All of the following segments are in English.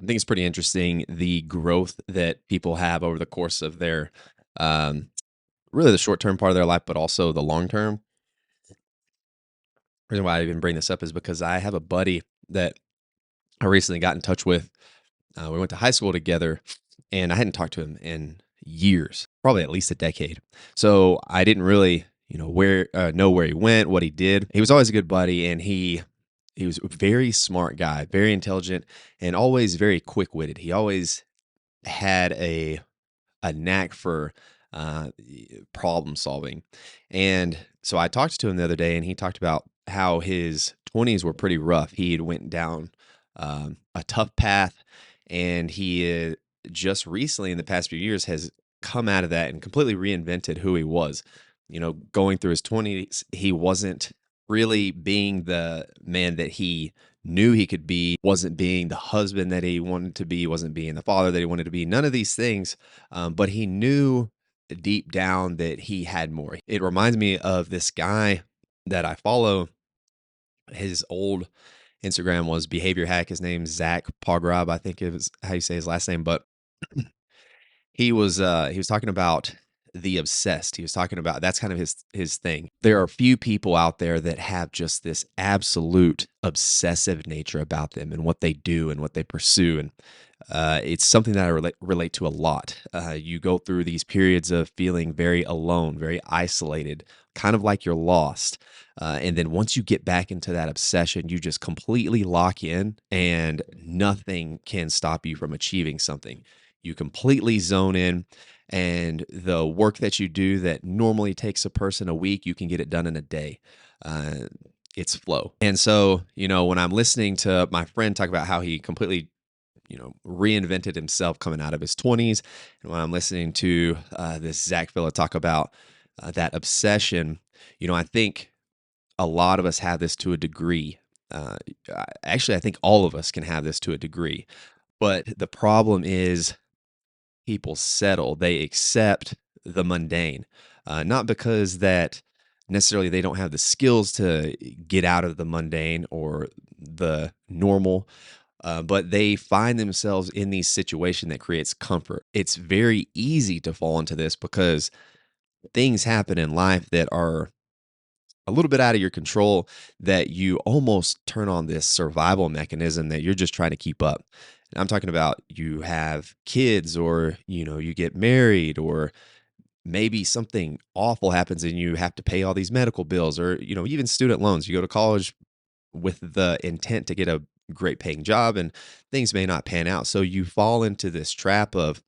I think it's pretty interesting the growth that people have over the course of their, um, really the short term part of their life, but also the long term. Reason why I even bring this up is because I have a buddy that I recently got in touch with. We went to high school together, and I hadn't talked to him in years, probably at least a decade. So I didn't really, know where he went, what he did. He was always a good buddy, and he was a very smart guy, very intelligent, and always very quick witted. He always had a knack for problem solving. And so I talked to him the other day, and he talked about how his 20s were pretty rough. He had went down a tough path, and he just recently, in the past few years, has come out of that and completely reinvented who he was. Going through his 20s, he wasn't really being the man that he knew he could be, wasn't being the husband that he wanted to be, wasn't being the father that he wanted to be, none of these things. But he knew deep down that he had more. It reminds me of this guy that I follow. His old Instagram was Behavior Hack. His name's Zach Pograb, I think it was how you say his last name. But he was talking about the obsessed. He was talking about that's kind of his thing. There are a few people out there that have just this absolute obsessive nature about them and what they do and what they pursue, and it's something that I relate to a lot. You go through these periods of feeling very alone, very isolated, kind of like you're lost. And then once you get back into that obsession, you just completely lock in, and nothing can stop you from achieving something. You completely zone in, and the work that you do that normally takes a person a week, you can get it done in a day. Uh, it's flow. And so, when I'm listening to my friend talk about how he completely reinvented himself coming out of his 20s. And when I'm listening to this Zach Philla talk about that obsession, I think a lot of us have this to a degree. Actually, I think all of us can have this to a degree. But the problem is people settle, they accept the mundane, not because that necessarily they don't have the skills to get out of the mundane or the normal, but they find themselves in these situations that creates comfort. It's very easy to fall into this because things happen in life that are a little bit out of your control, that you almost turn on this survival mechanism that you're just trying to keep up. And I'm talking about you have kids, or you get married, or maybe something awful happens and you have to pay all these medical bills, or even student loans. You go to college with the intent to get a great paying job, and things may not pan out. So you fall into this trap of,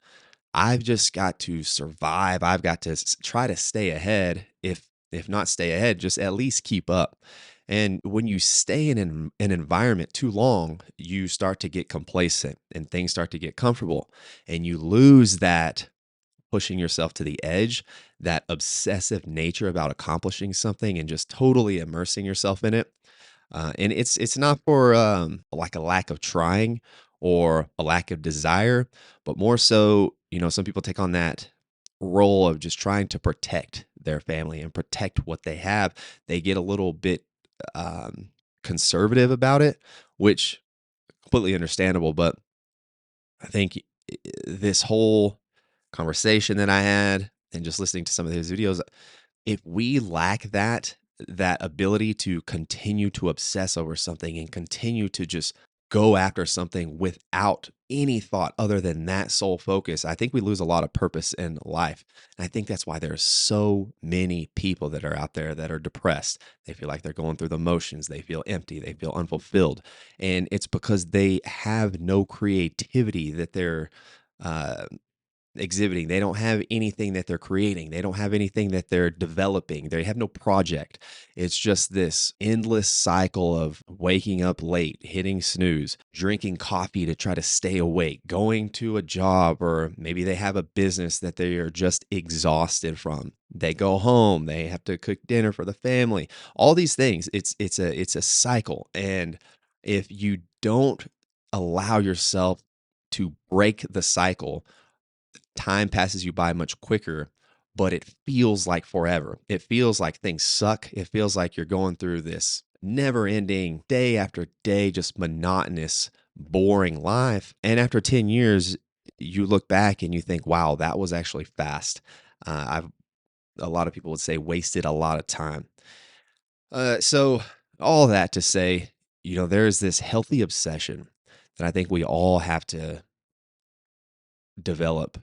I've just got to survive. I've got to try to stay ahead. If not stay ahead, just at least keep up. And when you stay in an environment too long, you start to get complacent and things start to get comfortable, and you lose that pushing yourself to the edge, that obsessive nature about accomplishing something and just totally immersing yourself in it. And it's not for like a lack of trying or a lack of desire, but more so, some people take on that role of just trying to protect their family and protect what they have. They get a little bit conservative about it, which completely understandable. But I think this whole conversation that I had and just listening to some of his videos, if we lack that ability to continue to obsess over something and continue to just go after something without any thought other than that sole focus, I think we lose a lot of purpose in life. And I think that's why there's so many people that are out there that are depressed. They feel like they're going through the motions, they feel empty, they feel unfulfilled. And it's because they have no creativity that they're uh, exhibiting. They don't have anything that they're creating. They don't have anything that they're developing. They have no project. It's just this endless cycle of waking up late, hitting snooze, drinking coffee to try to stay awake, going to a job, or maybe they have a business that they are just exhausted from. They go home, they have to cook dinner for the family. All these things. It's a cycle. And if you don't allow yourself to break the cycle, time passes you by much quicker, but it feels like forever. It feels like things suck. It feels like you're going through this never ending day after day, just monotonous boring life. And after 10 years, you look back and you think, wow, that was actually fast. I've a lot of people would say wasted a lot of time. So all that to say, there's this healthy obsession that I think we all have to develop.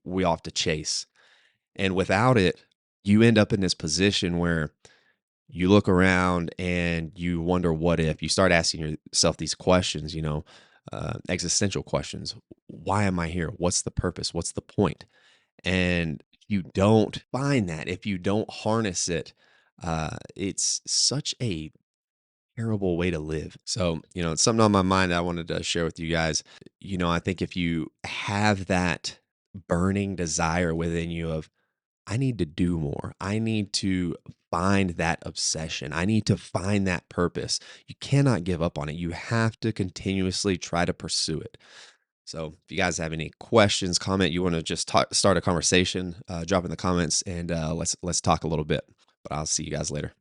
We all have to chase. And without it, you end up in this position where you look around and you wonder what if. You start asking yourself these questions, existential questions. Why am I here? What's the purpose? What's the point? And if you don't find that, if you don't harness it, it's such a terrible way to live. So, it's something on my mind that I wanted to share with you guys. I think if you have that burning desire within you of, I need to do more, I need to find that obsession, I need to find that purpose, you cannot give up on it. You have to continuously try to pursue it. So, if you guys have any questions, comment, you want to just start a conversation, drop in the comments and let's talk a little bit. But I'll see you guys later.